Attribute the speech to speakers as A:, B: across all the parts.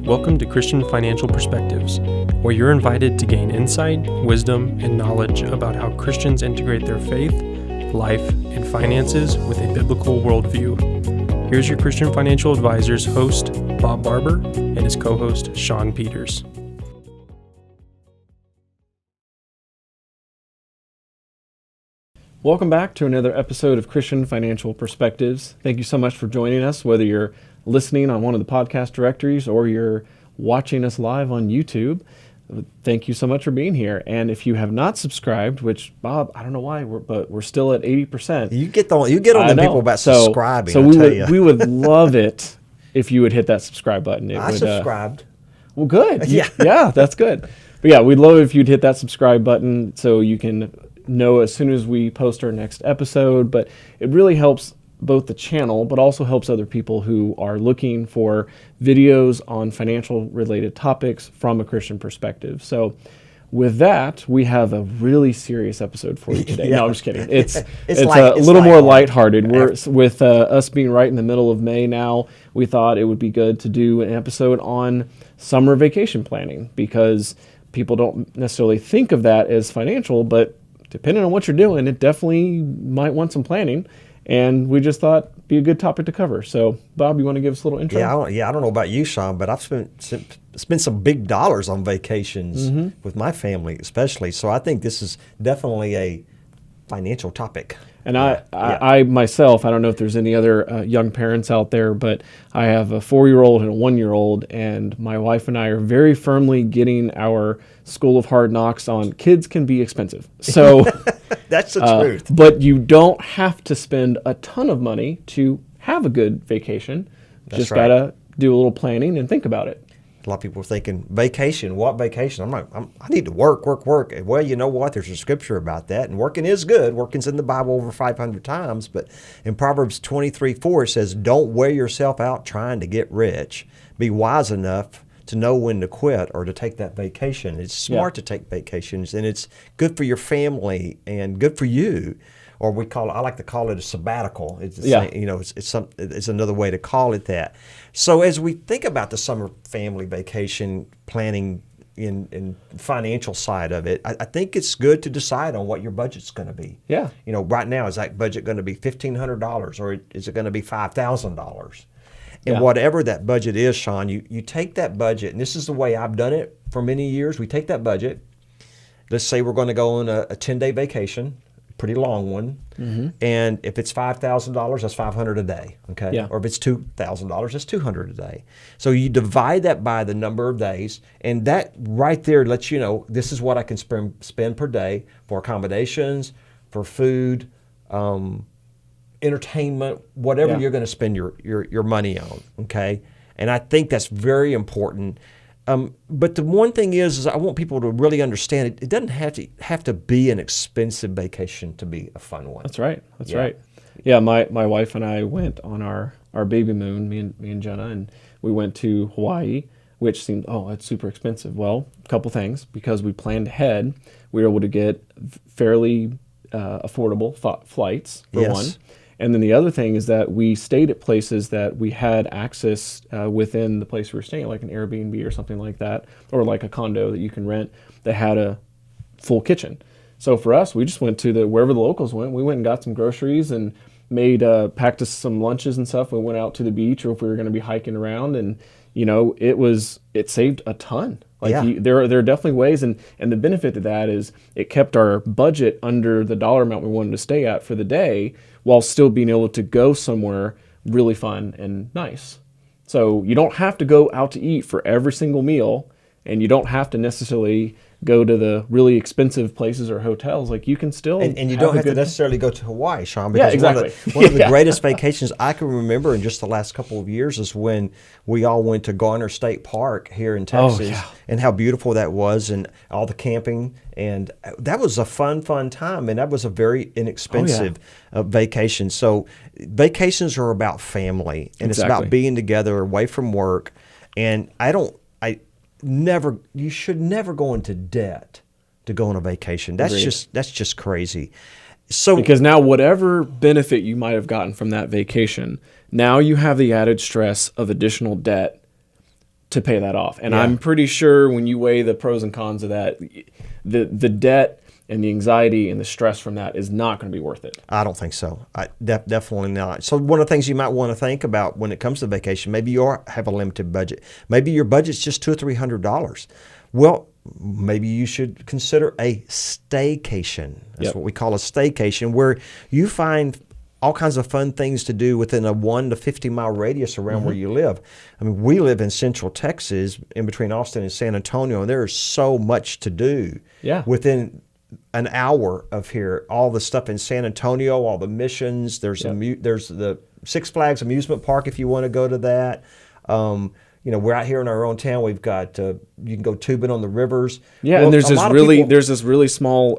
A: Welcome to Christian Financial Perspectives, where you're invited to gain insight, wisdom, and knowledge about how Christians integrate their faith, life, and finances with a biblical worldview. Here's your Christian Financial Advisors host, Bob Barber, and his co-host, Shawn Peters.
B: Welcome back to another episode of Christian Financial Perspectives. Thank you so much for joining us, whether you're listening on one of the podcast directories or you're watching us live on YouTube. Thank you so much for being here. And if you have not subscribed, which, Bob, I don't know why, but we're still at 80%.
C: You get on the people about subscribing.
B: So we would love it if you would hit that subscribe button.
C: I subscribed.
B: Well, good.
C: Yeah.
B: Yeah, that's good. But yeah, we'd love it if you'd hit that subscribe button so you can know as soon as we post our next episode. But it really helps both the channel, but also helps other people who are looking for videos on financial related topics from a Christian perspective. So with that, we have a really serious episode for you today. No, I'm just kidding. It's a little more lighthearted. We're with us being right in the middle of May now, we thought it would be good to do an episode on summer vacation planning, because people don't necessarily think of that as financial, but depending on what you're doing, it definitely might want some planning. And we just thought it'd be a good topic to cover. So, Bob, you want to give us a little intro?
C: I don't know about you, Shawn, but I've spent some big dollars on vacations with my family, especially. So I think this is definitely a financial topic.
B: And I myself, I don't know if there's any other young parents out there, but I have a 4-year-old and a 1-year-old, and my wife and I are very firmly getting our School of Hard Knocks on kids can be expensive. So
C: that's the truth.
B: But you don't have to spend a ton of money to have a good vacation. Just got to do a little planning and think about it.
C: A lot of people are thinking, vacation, what vacation? I need to work. Well, you know what? There's a scripture about that, and working is good. Working's in the Bible over 500 times, but in Proverbs 23:4, it says, don't wear yourself out trying to get rich. Be wise enough to know when to quit or to take that vacation. It's smart to take vacations, and it's good for your family and good for you. Or I like to call it a sabbatical. It's another way to call it that. So as we think about the summer family vacation planning in financial side of it, I think it's good to decide on what your budget's going to be.
B: Yeah.
C: Right now, is that budget going to be $1,500 or is it going to be $5,000? And whatever that budget is, Shawn, you take that budget, and this is the way I've done it for many years. We take that budget. Let's say we're going to go on a 10-day vacation. Pretty long one, and if it's $5,000, that's $500 a day, okay?
B: Yeah.
C: Or if it's $2,000, that's $200 a day. So you divide that by the number of days, and that right there lets you know this is what I can spend per day for accommodations, for food, entertainment, whatever you're going to spend your money on, okay? And I think that's very important. But the one thing is I want people to really understand it doesn't have to be an expensive vacation to be a fun one.
B: That's right. That's right. Yeah, my wife and I went on our baby moon, me and Jenna, and we went to Hawaii, which seemed, that's super expensive. Well, a couple things. Because we planned ahead, we were able to get fairly affordable flights, for one. And then the other thing is that we stayed at places that we had access within the place we were staying, like an Airbnb or something like that, or like a condo that you can rent that had a full kitchen. So for us, we just went to wherever the locals went. We went and got some groceries and packed us some lunches and stuff. We went out to the beach, or if we were going to be hiking around, and it saved a ton. There are definitely ways, and the benefit to that is it kept our budget under the dollar amount we wanted to stay at for the day, while still being able to go somewhere really fun and nice. So you don't have to go out to eat for every single meal, and you don't have to necessarily go to the really expensive places or hotels. Like, you can still
C: and you don't have to necessarily go to Hawaii, Shawn, because
B: exactly.
C: one of the greatest vacations I can remember in just the last couple of years is when we all went to Garner State Park here in Texas, and how beautiful that was, and all the camping, and that was a fun time, and that was a very inexpensive vacation. So vacations are about family, and it's about being together away from work, and you should never go into debt to go on a vacation. That's just crazy. So
B: because now whatever benefit you might have gotten from that vacation, now you have the added stress of additional debt to pay that off. And
C: Yeah.
B: I'm pretty sure when you weigh the pros and cons of that, the debt and the anxiety and the stress from that is not going to be worth it.
C: I don't think so. Definitely not. So one of the things you might want to think about when it comes to vacation, maybe you have a limited budget. Maybe your budget's just $200 or $300. Well, maybe you should consider a staycation. That's what we call a staycation, where you find all kinds of fun things to do within a 1 to 50 mile radius around where you live. I mean, we live in Central Texas, in between Austin and San Antonio, and there is so much to do within an hour of here. All the stuff in San Antonio, all the missions. There's there's the Six Flags amusement park if you want to go to that. We're out here in our own town. We've got you can go tubing on the rivers.
B: Yeah, and there's this really small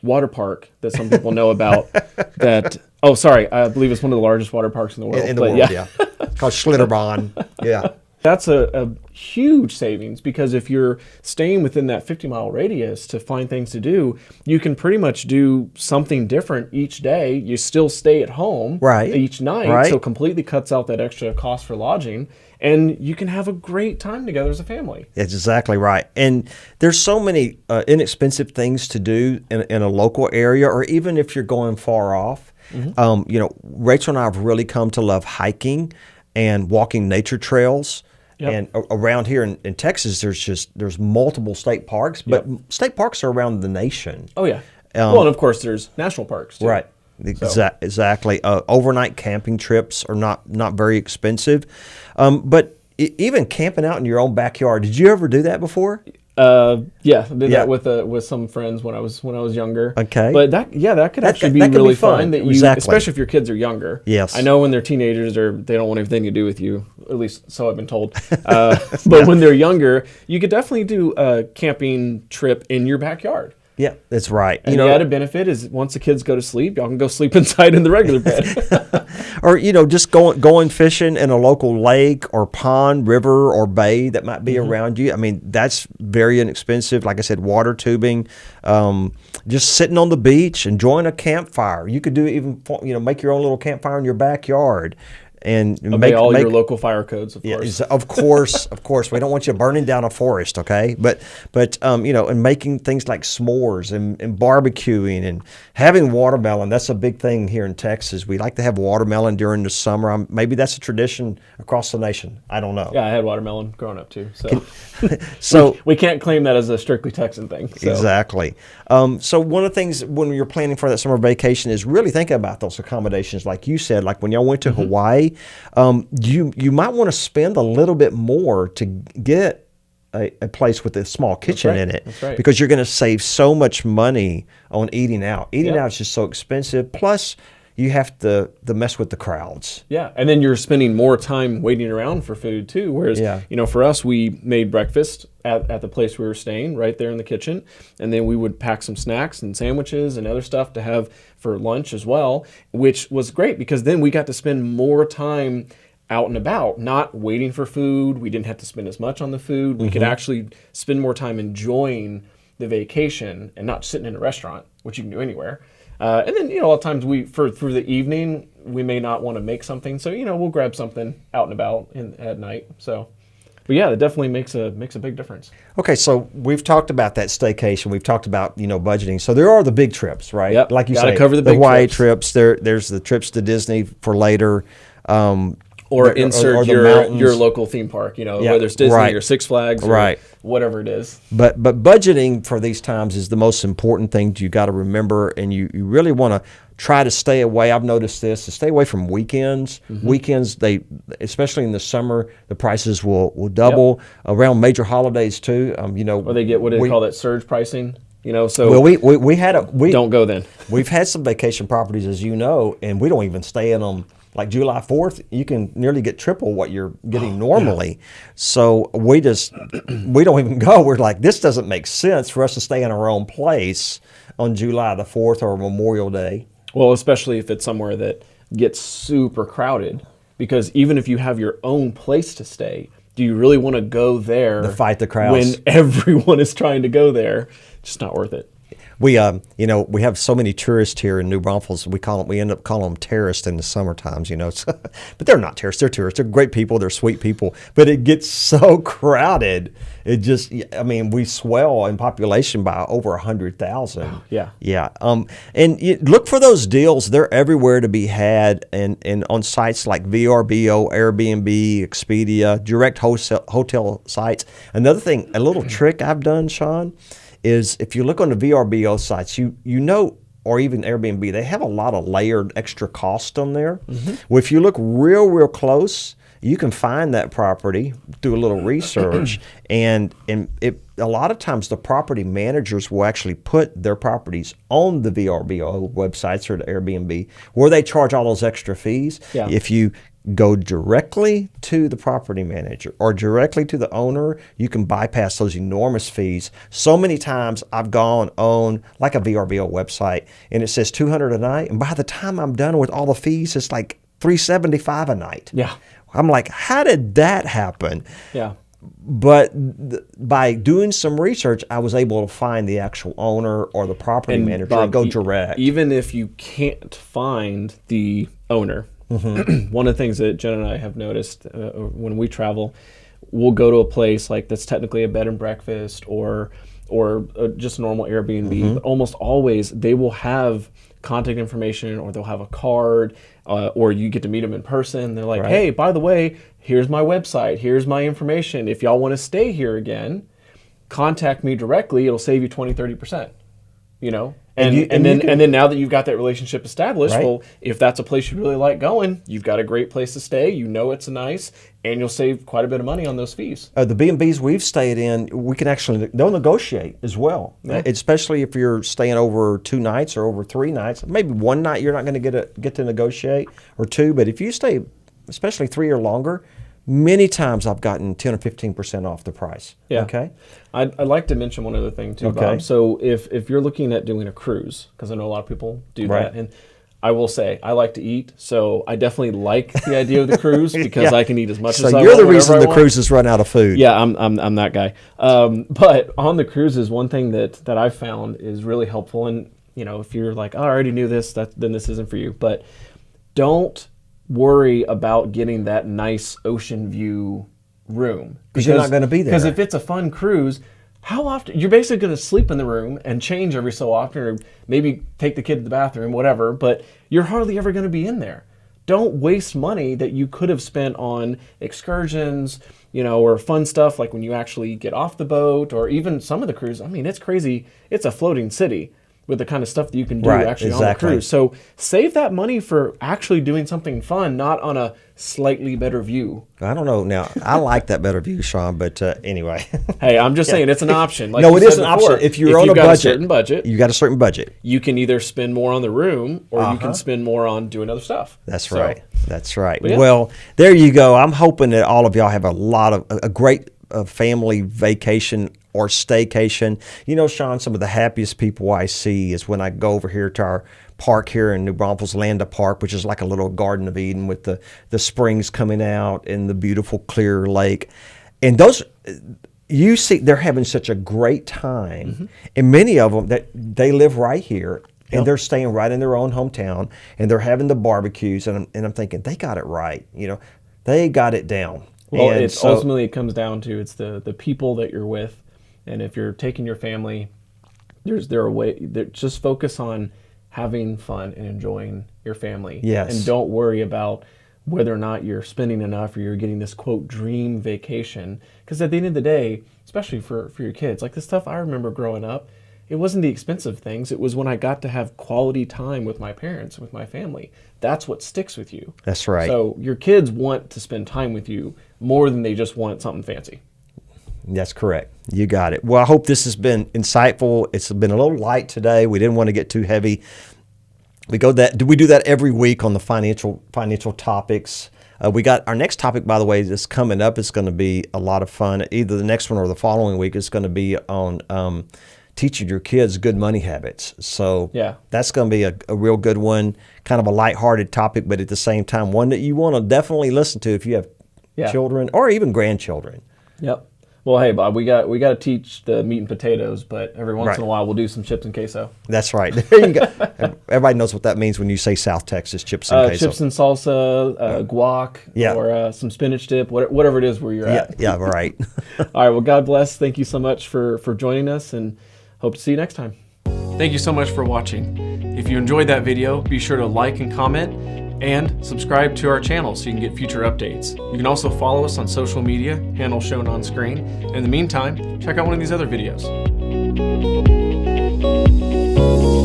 B: water park that some people know about. I believe it's one of the largest water parks in the world.
C: In the world, yeah. It's called Schlitterbahn. Yeah.
B: That's a huge savings, because if you're staying within that 50-mile radius to find things to do, you can pretty much do something different each day. You still stay at home each night, so completely cuts out that extra cost for lodging, and you can have a great time together as a family.
C: That's exactly right. And there's so many inexpensive things to do in a local area, or even if you're going far off. Rachel and I have really come to love hiking and walking nature trails. Yep. And around here in Texas, there's multiple state parks, but state parks are around the nation.
B: Oh yeah. And of course there's national parks too.
C: Right. Exactly. Overnight camping trips are not very expensive, but even camping out in your own backyard. Did you ever do that before?
B: I did that with some friends when I was younger.
C: Okay,
B: but that could actually be really fun. Especially if your kids are younger.
C: Yes,
B: I know when they're teenagers, they don't want anything to do with you. At least so I've been told. But when they're younger, you could definitely do a camping trip in your backyard.
C: Yeah, that's right.
B: And the added benefit is once the kids go to sleep, y'all can go sleep inside in the regular bed.
C: Or just going fishing in a local lake or pond, river, or bay that might be around you. I mean, that's very inexpensive. Like I said, water tubing, just sitting on the beach, enjoying a campfire. You could do even make your own little campfire in your backyard. And
B: obey all your local fire codes, of course.
C: Of course. We don't want you burning down a forest, okay? But and making things like s'mores and barbecuing and having watermelon. That's a big thing here in Texas. We like to have watermelon during the summer. Maybe that's a tradition across the nation. I don't know.
B: Yeah, I had watermelon growing up too. So, we can't claim that as a strictly Texan thing. So.
C: Exactly. So one of the things when you're planning for that summer vacation is really thinking about those accommodations, like you said, like when y'all went to Hawaii. You might want to spend a little bit more to get a place with a small kitchen in it.
B: That's right.
C: Because you're going to save so much money on eating out. Eating out is just so expensive. Plus, you have to mess with the crowds.
B: Yeah, and then you're spending more time waiting around for food too. Whereas, for us, we made breakfast at the place we were staying, right there in the kitchen, and then we would pack some snacks and sandwiches and other stuff to have for lunch as well, which was great because then we got to spend more time out and about, not waiting for food. We didn't have to spend as much on the food. We could actually spend more time enjoying the vacation and not sitting in a restaurant, which you can do anywhere. And then, a lot of times through the evening, we may not want to make something. So, we'll grab something out and about at night. So, but yeah, it definitely makes a big difference.
C: Okay, so we've talked about that staycation. We've talked about, budgeting. So there are the big trips, right?
B: Yep.
C: Like you
B: Gotta
C: say,
B: cover the big
C: Hawaii trips. There's the trips to Disney for later.
B: Or insert your local theme park, whether it's Disney or Six Flags or whatever it is.
C: But budgeting for these times is the most important thing you got to remember, and you really want to try to stay away. I've noticed this, to stay away from weekends. Weekends, especially in the summer, the prices will double. Around major holidays too.
B: Or they get, what do they call that, surge pricing?
C: So we
B: don't go then.
C: We've had some vacation properties, as you know, and we don't even stay in them. Like July 4th, you can nearly get triple what you're getting normally. Yeah. So we don't even go. We're like, this doesn't make sense for us to stay in our own place on July the 4th or Memorial Day.
B: Well, especially if it's somewhere that gets super crowded, because even if you have your own place to stay, do you really want to go there
C: to fight the crowds
B: when everyone is trying to go there? Just not worth it.
C: We we have so many tourists here in New Braunfels. We end up calling them terrorists in the summer times, but they're not terrorists. They're tourists. They're great people. They're sweet people. But it gets so crowded. It just, we swell in population by over 100,000.
B: Oh, yeah.
C: Yeah. And look for those deals. They're everywhere to be had, and on sites like VRBO, Airbnb, Expedia, direct hotel sites. Another thing, a little trick I've done, Shawn, is if you look on the VRBO sites, or even Airbnb, they have a lot of layered extra cost on there. Mm-hmm. Well, if you look real close, you can find that property, do a little research, and a lot of times the property managers will actually put their properties on the VRBO websites or the Airbnb where they charge all those extra fees.
B: Yeah.
C: If you go directly to the property manager or directly to the owner, you can bypass those enormous fees. So many times I've gone on like a VRBO website and it says $200 a night, and by the time I'm done with all the fees, it's like $375 a night.
B: Yeah.
C: I'm like, how did that happen?
B: Yeah.
C: But by doing some research, I was able to find the actual owner or the property manager and go direct.
B: Even if you can't find the owner, mm-hmm. One of the things that Jen and I have noticed when we travel, we'll go to a place like that's technically a bed and breakfast or just normal Airbnb, mm-hmm. but almost always they will have contact information, or they'll have a card, or you get to meet them in person. They're like, right. Hey, by the way, here's my website, here's my information. If y'all want to stay here again, contact me directly. It'll save you 20-30%. And then now that you've got that relationship established, right. Well, if that's a place you really like going, you've got a great place to stay. It's nice, and you'll save quite a bit of money on those fees.
C: The B&Bs we've stayed in, they'll negotiate as well, yeah. Especially if you're staying over 2 nights or over 3 nights. Maybe 1 night you're not going to get to negotiate, or 2, but if you stay, especially 3 or longer, many times I've gotten 10 or 15% off the price.
B: Yeah.
C: Okay.
B: I'd like to mention one other thing too, okay. Bob. So if you're looking at doing a cruise, because I know a lot of people do
C: right.
B: that, and I will say I like to eat, so I definitely like the idea of the cruise because yeah. I can eat as much as I want.
C: So you're the reason the cruises run out of food.
B: Yeah, I'm that guy. But on the cruises, one thing that I've found is really helpful, and if you're like, oh, I already knew this, then this isn't for you. But don't worry about getting that nice ocean view room,
C: because you're not going to be there.
B: Because if it's a fun cruise, how often you're basically going to sleep in the room and change every so often, or maybe take the kid to the bathroom, whatever, but you're hardly ever going to be in there. Don't waste money that you could have spent on excursions, or fun stuff like when you actually get off the boat, or even some of the cruise. I mean, it's crazy. It's a floating city with the kind of stuff that you can do actually on the cruise. So save that money for actually doing something fun, not on a slightly better view.
C: I don't know. Now, I like that better view, Shawn, but anyway.
B: Hey, I'm just saying it's an option. Like
C: no, it is an option. If you're on a budget, you got a certain budget.
B: You can either spend more on the room, or you can spend more on doing other stuff.
C: That's right. That's right. Yeah. Well, there you go. I'm hoping that all of y'all have a great family vacation or staycation. Shawn, some of the happiest people I see is when I go over here to our park here in New Braunfels, Landa Park, which is like a little Garden of Eden with the springs coming out and the beautiful clear lake. And those, you see, they're having such a great time. Mm-hmm. And many of them, that they live right here, and they're staying right in their own hometown, and they're having the barbecues. And I'm thinking, they got it right. They got it down.
B: Well, ultimately it comes down to it's the people that you're with. And if you're taking your family, just focus on having fun and enjoying your family.
C: Yes.
B: And don't worry about whether or not you're spending enough or you're getting this, quote, dream vacation. Because at the end of the day, especially for your kids, like the stuff I remember growing up, it wasn't the expensive things. It was when I got to have quality time with my parents, with my family. That's what sticks with you.
C: That's right.
B: So your kids want to spend time with you more than they just want something fancy.
C: That's correct. You got it. Well, I hope this has been insightful. It's been a little light today. We didn't want to get too heavy. We do that every week on the financial topics. We got our next topic, by the way, that's coming up. It's going to be a lot of fun. Either the next one or the following week is going to be on teaching your kids good money habits. So that's going to be a real good one, kind of a lighthearted topic, but at the same time, one that you want to definitely listen to if you have children or even grandchildren.
B: Yep. Well, hey, Bob, we got to teach the meat and potatoes, but every once in a while we'll do some chips and queso.
C: That's right. There you go. Everybody knows what that means when you say South Texas chips and queso.
B: Chips and salsa, guac, or some spinach dip, whatever it is where you're at.
C: Yeah, right.
B: All right, well, God bless. Thank you so much for joining us, and hope to see you next time. Thank you so much for watching. If you enjoyed that video, be sure to like and comment, and subscribe to our channel so you can get future updates. You can also follow us on social media, handle shown on screen. In the meantime, check out one of these other videos.